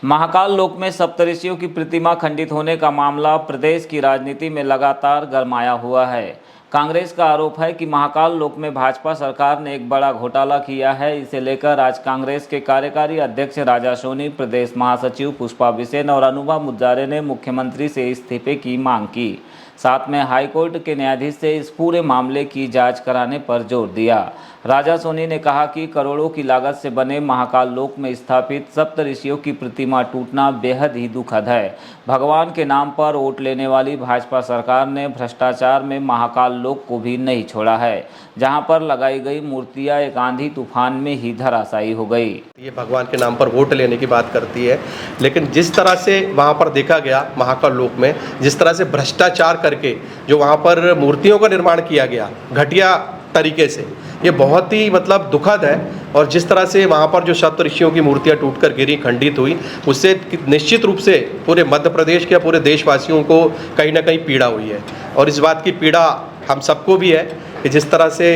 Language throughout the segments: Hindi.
महाकाल लोक में सप्तऋषियों की प्रतिमा खंडित होने का मामला प्रदेश की राजनीति में लगातार गरमाया हुआ है। कांग्रेस का आरोप है कि महाकाल लोक में भाजपा सरकार ने एक बड़ा घोटाला किया है। इसे लेकर आज कांग्रेस के कार्यकारी अध्यक्ष राजा सोनी, प्रदेश महासचिव पुष्पा बिसेन और अनुभा मुद्रारे ने मुख्यमंत्री से इस्तीफे की मांग की। साथ में हाईकोर्ट के न्यायाधीश से इस पूरे मामले की जांच कराने पर जोर दिया। राजा सोनी ने कहा कि करोड़ों की लागत से बने महाकाल लोक में स्थापित सप्तऋषियों की प्रतिमा टूटना बेहद ही दुखद है। भगवान के नाम पर वोट लेने वाली भाजपा सरकार ने भ्रष्टाचार में महाकाल लोक को भी नहीं छोड़ा है, जहां पर लगाई गई मूर्तियां एक आंधी तूफान में ही धराशायी हो गई। ये भगवान के नाम पर वोट लेने की बात करती है, लेकिन जिस तरह से वहाँ पर देखा गया महाकाल लोक में, जिस तरह से भ्रष्टाचार करके जो वहाँ पर मूर्तियों का निर्माण किया गया घटिया तरीके से, ये बहुत ही दुखद है। और जिस तरह से वहाँ पर जो सप्तऋषियों की मूर्तियाँ टूटकर गिरी, खंडित हुई, उससे निश्चित रूप से पूरे मध्य प्रदेश के पूरे देशवासियों को कहीं ना कहीं पीड़ा हुई है। और इस बात की पीड़ा हम सबको भी है कि जिस तरह से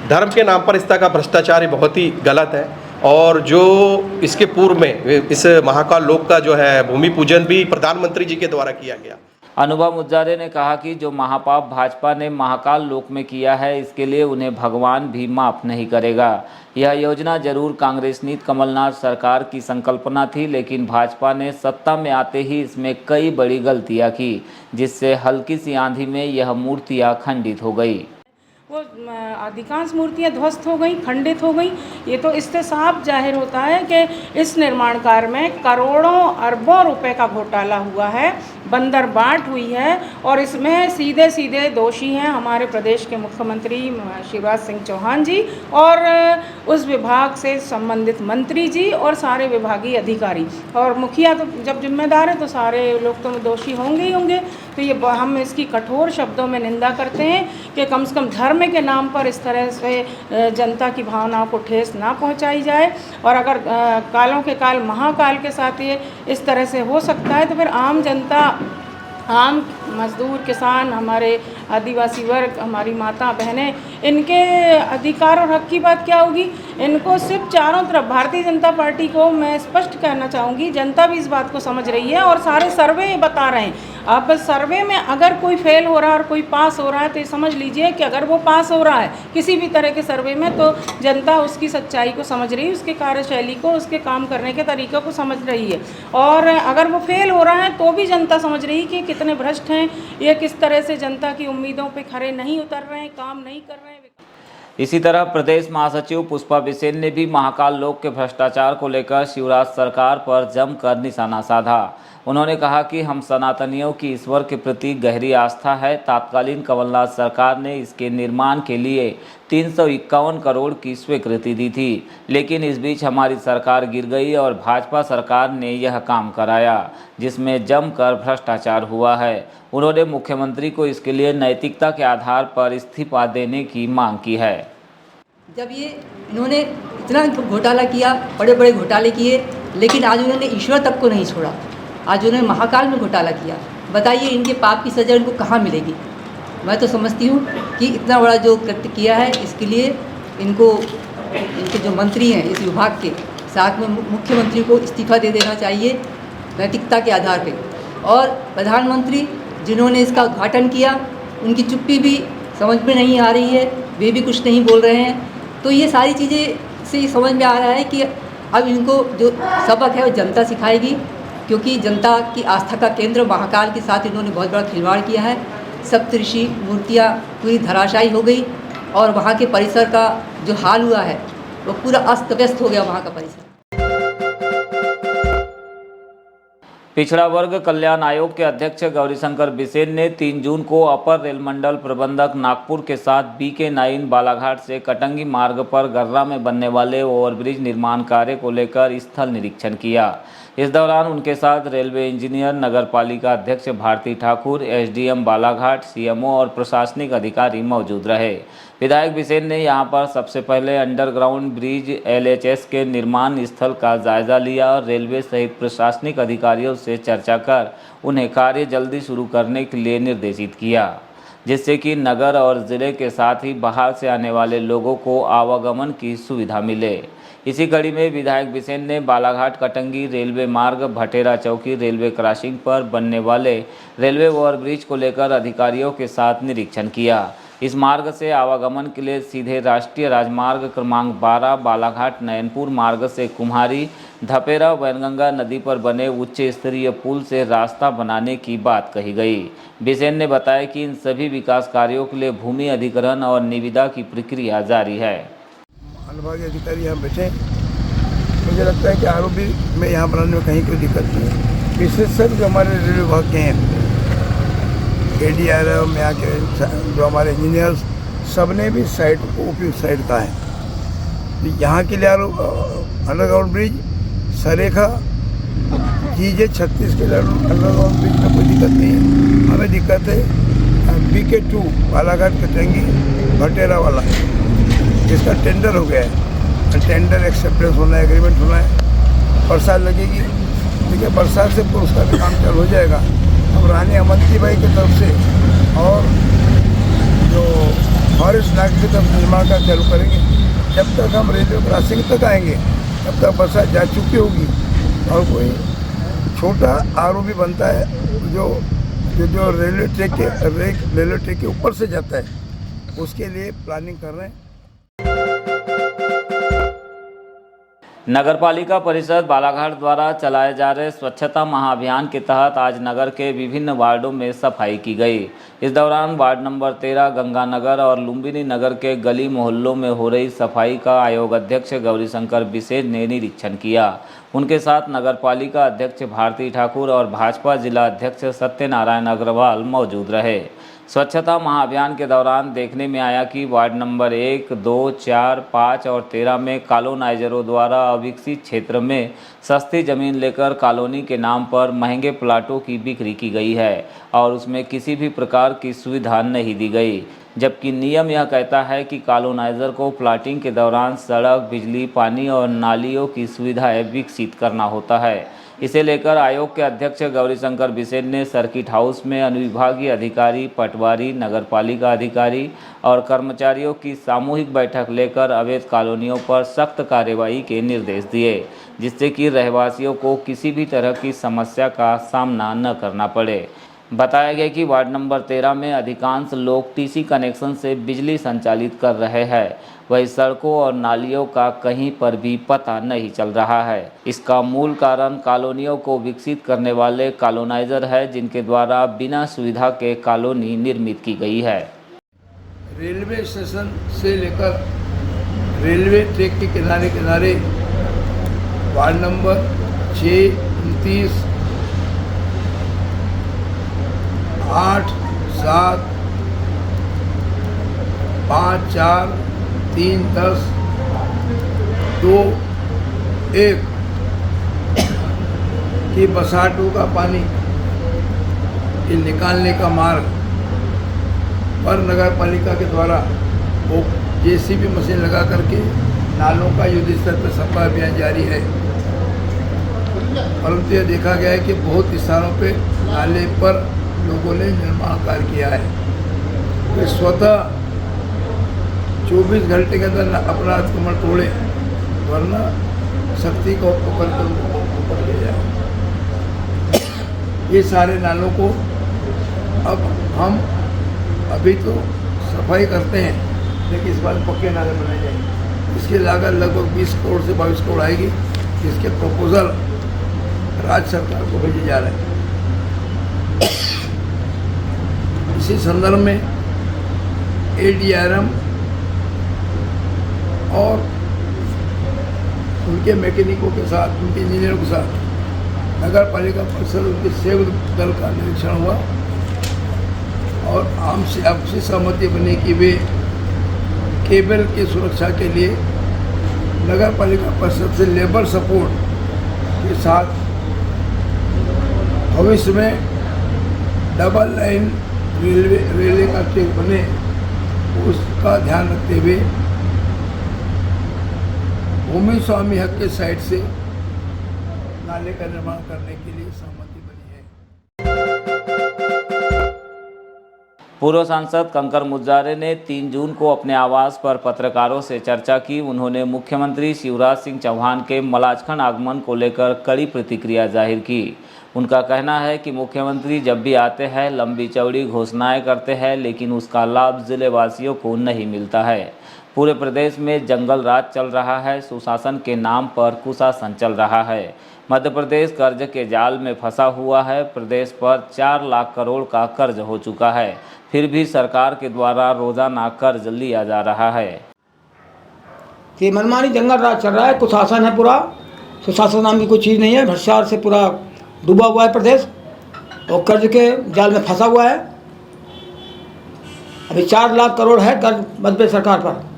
धर्म के नाम पर इस तरह का भ्रष्टाचार बहुत ही गलत है। और जो इसके पूर्व में इस महाकाल लोक का जो है भूमि पूजन भी प्रधानमंत्री जी के द्वारा किया गया। अनुभा मुद्रारे ने कहा कि जो महापाप भाजपा ने महाकाल लोक में किया है, इसके लिए उन्हें भगवान भी माफ नहीं करेगा। यह योजना जरूर कांग्रेस नीत कमलनाथ सरकार की संकल्पना थी, लेकिन भाजपा ने सत्ता में आते ही इसमें कई बड़ी गलतियां की, जिससे हल्की सी आंधी में यह मूर्तियां खंडित हो गई। वो अधिकांश मूर्तियाँ ध्वस्त हो गई, खंडित हो गई। ये तो इससे साफ जाहिर होता है कि इस निर्माण कार्य में करोड़ों अरबों रुपए का घोटाला हुआ है, बंदर बाट हुई है। और इसमें सीधे सीधे दोषी हैं हमारे प्रदेश के मुख्यमंत्री शिवराज सिंह चौहान जी और उस विभाग से संबंधित मंत्री जी और सारे विभागीय अधिकारी। और मुखिया तो जब जिम्मेदार है तो सारे लोग तो दोषी होंगे ही होंगे। तो ये हम इसकी कठोर शब्दों में निंदा करते हैं कि कम से कम धर्म के नाम पर इस तरह से जनता की भावनाओं को ठेस ना पहुंचाई जाए। और अगर कालों के काल महाकाल के साथ ये इस तरह से हो सकता है, तो फिर आम जनता, आम मजदूर, किसान, हमारे आदिवासी वर्ग, हमारी माता बहनें, इनके अधिकार और हक की बात क्या होगी। इनको सिर्फ चारों तरफ भारतीय जनता पार्टी को मैं स्पष्ट कहना चाहूँगी, जनता भी इस बात को समझ रही है और सारे सर्वे बता रहे हैं। अब सर्वे में अगर कोई फेल हो रहा है और कोई पास हो रहा है, तो ये समझ लीजिए कि अगर वो पास हो रहा है किसी भी तरह के सर्वे में, तो जनता उसकी सच्चाई को समझ रही है, उसके कार्यशैली को, उसके काम करने के तरीक़ों को समझ रही है। और अगर वो फेल हो रहा है तो भी जनता समझ रही है कि कितने भ्रष्ट हैं, ये किस तरह से जनता की उम्मीदों पे खरे नहीं उतर रहे हैं, काम नहीं कर रहे हैं। इसी तरह प्रदेश महासचिव पुष्पा बिसेन ने भी महाकाल लोक के भ्रष्टाचार को लेकर शिवराज सरकार पर जमकर निशाना साधा। उन्होंने कहा कि हम सनातनियों की ईश्वर के प्रति गहरी आस्था है। तात्कालीन कमलनाथ सरकार ने इसके निर्माण के लिए 351 करोड़ की स्वीकृति दी थी, लेकिन इस बीच हमारी सरकार गिर गई और भाजपा सरकार ने यह काम कराया, जिसमें जमकर भ्रष्टाचार हुआ है। उन्होंने मुख्यमंत्री को इसके लिए नैतिकता के आधार पर इस्तीफा देने की मांग की है। जब इन्होंने इतना घोटाला किया, बड़े बड़े घोटाले किए, लेकिन आज उन्होंने ईश्वर तक को नहीं छोड़ा। आज उन्होंने महाकाल में घोटाला किया। बताइए इनके पाप की सज़ा इनको कहाँ मिलेगी। मैं तो समझती हूँ कि इतना बड़ा जो कृत्य किया है, इसके लिए इनके जो मंत्री हैं इस विभाग के, साथ में मुख्यमंत्री को इस्तीफा दे देना चाहिए नैतिकता के आधार पर। और प्रधानमंत्री जिन्होंने इसका उद्घाटन किया, उनकी चुप्पी भी समझ में नहीं आ रही है, वे भी कुछ नहीं बोल रहे हैं। तो ये सारी चीज़ें से समझ में आ रहा है कि अब इनको जो सबक है वो जनता सिखाएगी, क्योंकि जनता की आस्था का केंद्र महाकाल के साथ इन्होंने बहुत बड़ा खिलवाड़ किया है। सप्तऋषि मूर्तियाँ पूरी धराशायी हो गई और वहाँ के परिसर का जो हाल हुआ है वो पूरा अस्त व्यस्त हो गया वहाँ का परिसर। पिछड़ा वर्ग कल्याण आयोग के अध्यक्ष गौरीशंकर बिसेन ने 3 जून को अपर रेल मंडल प्रबंधक नागपुर के साथ BK9 बालाघाट से कटंगी मार्ग पर गर्रा में बनने वाले ओवरब्रिज निर्माण कार्य को लेकर स्थल निरीक्षण किया। इस दौरान उनके साथ रेलवे इंजीनियर, नगर पालिका अध्यक्ष भारती ठाकुर, SDM बालाघाट, CMO और प्रशासनिक अधिकारी मौजूद रहे। विधायक बिसेन ने यहां पर सबसे पहले अंडरग्राउंड ब्रिज LHS के निर्माण स्थल का जायजा लिया और रेलवे सहित प्रशासनिक अधिकारियों से चर्चा कर उन्हें कार्य जल्दी शुरू करने के लिए निर्देशित किया, जिससे कि नगर और ज़िले के साथ ही बाहर से आने वाले लोगों को आवागमन की सुविधा मिले। इसी कड़ी में विधायक बिसेन ने बालाघाट कटंगी रेलवे मार्ग भटेरा चौकी रेलवे क्रॉसिंग पर बनने वाले रेलवे ओवरब्रिज को लेकर अधिकारियों के साथ निरीक्षण किया। इस मार्ग से आवागमन के लिए सीधे राष्ट्रीय राजमार्ग क्रमांक 12 बालाघाट नयनपुर मार्ग से कुम्हारी धपेरा वैनगंगा नदी पर बने उच्च स्तरीय पुल से रास्ता बनाने की बात कही गई। बिसेन ने बताया कि इन सभी विकास कार्यों के लिए भूमि अधिग्रहण और निविदा की प्रक्रिया जारी है। अनुभागीय अधिकारी यहाँ बैठे, मुझे लगता है कि आरोपी में यहाँ बनाने में कहीं कोई दिक्कत नहीं है। विशेषज्ञ जो हमारे रेलवे विभाग के हैं, ADRM यहाँ के जो हमारे इंजीनियर्स, सब ने भी साइट को उपयुक्त साइट कहा है। तो यहाँ के लिए अंडरग्राउंड ब्रिज सरेखा कीजिए, 36 के लिए अंडरग्राउंड ब्रिज में कोई दिक्कत नहीं है। हमें दिक्कत है BK2 बालाघाट कटंगी भटेरा वाला, जिसका टेंडर हो गया है। टेंडर एक्सेप्टेंस होना है, एग्रीमेंट होना है, बरसात लगेगी। देखिए बरसात से उसका भी काम चालू हो जाएगा। अब रानी अमंतीबाई की तरफ से और जो फॉरेस्ट नाग की तरफ निर्माण का चालू करेंगे। जब तक हम रेलवे क्रॉसिंग तक आएंगे तब तक बरसात जा चुकी होगी और कोई छोटा आरोपी बनता है जो रेलवे ट्रैक के ऊपर से जाता है, उसके लिए प्लानिंग कर रहे हैं। नगरपालिका परिषद बालाघाट द्वारा चलाए जा रहे स्वच्छता महाअभियान के तहत आज नगर के विभिन्न वार्डों में सफाई की गई। इस दौरान वार्ड नंबर 13 गंगानगर और लुम्बिनी नगर के गली मोहल्लों में हो रही सफाई का आयोग अध्यक्ष गौरीशंकर बिसेन ने निरीक्षण किया। उनके साथ नगरपालिका अध्यक्ष भारती ठाकुर और भाजपा जिला अध्यक्ष सत्यनारायण अग्रवाल मौजूद रहे। स्वच्छता महाअभियान के दौरान देखने में आया कि वार्ड नंबर 1, 2, 4, 5 और 13 में कॉलोनाइजरों द्वारा अविकसित क्षेत्र में सस्ती ज़मीन लेकर कॉलोनी के नाम पर महंगे प्लाटों की बिक्री की गई है और उसमें किसी भी प्रकार की सुविधा नहीं दी गई, जबकि नियम यह कहता है कि कॉलोनाइजर को प्लाटिंग के दौरान सड़क, बिजली, पानी और नालियों की सुविधाएं विकसित करना होता है। इसे लेकर आयोग के अध्यक्ष गौरीशंकर बिसेन ने सर्किट हाउस में अनुविभागीय अधिकारी, पटवारी, नगरपालिका अधिकारी और कर्मचारियों की सामूहिक बैठक लेकर अवैध कॉलोनियों पर सख्त कार्रवाई के निर्देश दिए, जिससे कि रहवासियों को किसी भी तरह की समस्या का सामना न करना पड़े। बताया गया कि वार्ड नंबर 13 में अधिकांश लोग टीसी कनेक्शन से बिजली संचालित कर रहे हैं, वही सड़कों और नालियों का कहीं पर भी पता नहीं चल रहा है। इसका मूल कारण कॉलोनियों को विकसित करने वाले कॉलोनाइजर है, जिनके द्वारा बिना सुविधा के कॉलोनी निर्मित की गई है। रेलवे स्टेशन से लेकर रेलवे ट्रैक के किनारे किनारे वार्ड नंबर 6, 29, 8, 7, 5, 4, 3, 10, 2, 1 की बसाटों का पानी ये निकालने का मार्ग पर नगर पालिका के द्वारा वो जेसीबी मशीन लगा करके नालों का युद्ध स्तर पर सफाई अभियान जारी है। परंतु यह देखा गया है कि बहुत स्थानों पे नाले पर लोगों ने निर्माण कार्य किया है। वे स्वतः 24 घंटे के अंदर अपना अतिक्रमण तोड़े, वरना शक्ति को पकड़ कर ऊपर ले जाए। ये सारे नालों को अब हम अभी तो सफाई करते हैं, लेकिन इस बार पक्के नाले बनाए जाएंगे। इसकी लागत लगभग 20 करोड़ से 22 करोड़ आएगी, जिसके प्रपोजल राज्य सरकार को भेजे जा रहे हैं। इसी संदर्भ में ADRM और उनके मैकेनिकों के साथ, उनके इंजीनियरों के साथ नगर पालिका परिषद उनके संयुक्त दल का निरीक्षण हुआ और आपसी सहमति बनी कि वे केबल की सुरक्षा के लिए नगर पालिका परिषद से लेबर सपोर्ट के साथ भविष्य में डबल लाइन रेलवे का ट्रैक बने, उसका ध्यान रखते हुए भूमि स्वामी हक के साइड से नाले का निर्माण करने के लिए सहमति बनी है। पूर्व सांसद कंकर मुजारे ने 3 जून को अपने आवास पर पत्रकारों से चर्चा की। उन्होंने मुख्यमंत्री शिवराज सिंह चौहान के मलाजखंड आगमन को लेकर कड़ी प्रतिक्रिया जाहिर की। उनका कहना है कि मुख्यमंत्री जब भी आते हैं लंबी चौड़ी घोषणाएं करते हैं, लेकिन उसका लाभ जिले वासियों को नहीं मिलता है। पूरे प्रदेश में जंगल राज चल रहा है, सुशासन के नाम पर कुशासन चल रहा है। मध्य प्रदेश कर्ज के जाल में फंसा हुआ है। प्रदेश पर 4 लाख करोड़ का कर्ज हो चुका है, फिर भी सरकार के द्वारा रोजाना कर्ज लिया जा रहा है। कि मनमानी जंगल राज चल रहा है, कुशासन है पूरा, सुशासन नाम की कोई चीज़ नहीं है। भ्रष्टाचार से पूरा डूबा हुआ है प्रदेश और कर्ज के जाल में फंसा हुआ है। अभी 4 लाख करोड़ है कर्ज मध्य प्रदेश सरकार पर।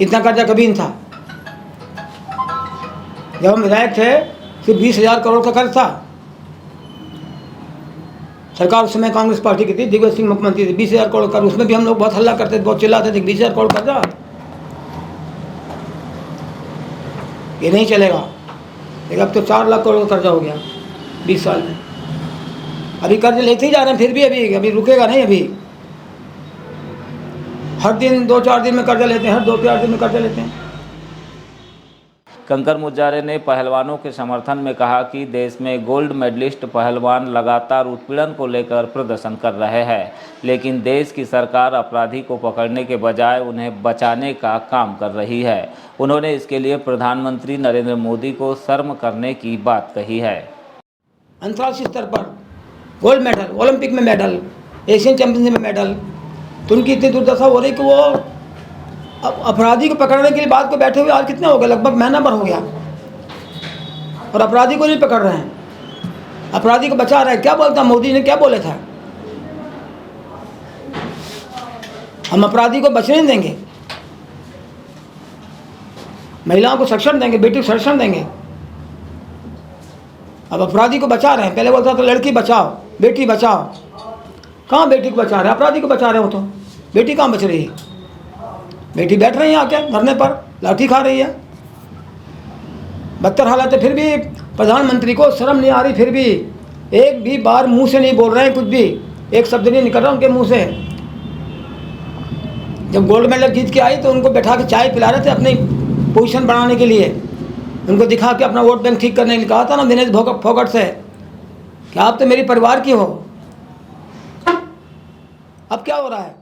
इतना कर्जा कभी नहीं था। जब हम विधायक थे सिर्फ 20,000 करोड़ का कर्ज था। सरकार उस समय कांग्रेस पार्टी की थी, दिग्विजय सिंह मुख्यमंत्री थे। 20,000 करोड़ कर्ज, उसमें भी हम लोग बहुत हल्ला करते थे, बहुत चिल्लाते थे 20,000 करोड़ कर्जा ये नहीं चलेगा। लेकिन अब तो 4 लाख करोड़ का कर्जा हो गया 20 साल में। अभी कर्ज लेते ही जा रहे हैं, फिर भी अभी रुकेगा नहीं। अभी हर दिन 2-4 दिन में कर्जा लेते हैं, हर 2-4 दिन में कर्जा लेते हैं। कंकर मुजारे ने पहलवानों के समर्थन में कहा कि देश में गोल्ड मेडलिस्ट पहलवान लगातार उत्पीड़न को लेकर प्रदर्शन कर रहे हैं, लेकिन देश की सरकार अपराधी को पकड़ने के बजाय उन्हें बचाने का काम कर रही है। उन्होंने इसके लिए प्रधानमंत्री नरेंद्र मोदी को शर्म करने की बात कही है। अंतर्राष्ट्रीय स्तर पर गोल्ड मेडल, ओलंपिक में मेडल, एशियन चैंपियनशिप में मेडल, तो उनकी इतनी दुर्दशा हो रही कि वो अब अपराधी को पकड़ने के लिए बात को बैठे हुए आज कितने हो गए, लगभग महीना भर हो गया, और अपराधी को नहीं पकड़ रहे हैं, अपराधी को बचा रहे हैं। क्या बोलता मोदी ने, क्या बोले था, हम अपराधी को बचने नहीं देंगे, महिलाओं को संरक्षण देंगे, बेटी को संरक्षण देंगे। अब अपराधी को बचा रहे हैं। पहले बोलता था लड़की बचाओ, बेटी बचाओ। कहाँ बेटी को बचा रहे हैं, अपराधी को बचा रहे हो। तो बेटी कहाँ बच रही है, बेटी बैठ रही है आके धरने पर, लाठी खा रही है। बदतर हालत है, फिर भी प्रधानमंत्री को शर्म नहीं आ रही। फिर भी एक भी बार मुंह से नहीं बोल रहे हैं, कुछ भी एक शब्द नहीं निकल रहा उनके मुंह से। जब गोल्ड मेडल जीत के आई तो उनको बैठा के चाय पिला रहे थे अपनी पोजीशन बढ़ाने के लिए, उनको दिखा के अपना वोट बैंक ठीक करने के लिए कहा था ना दिनेश फोगाट से कि आप तो मेरी परिवार की हो। अब क्या हो रहा है,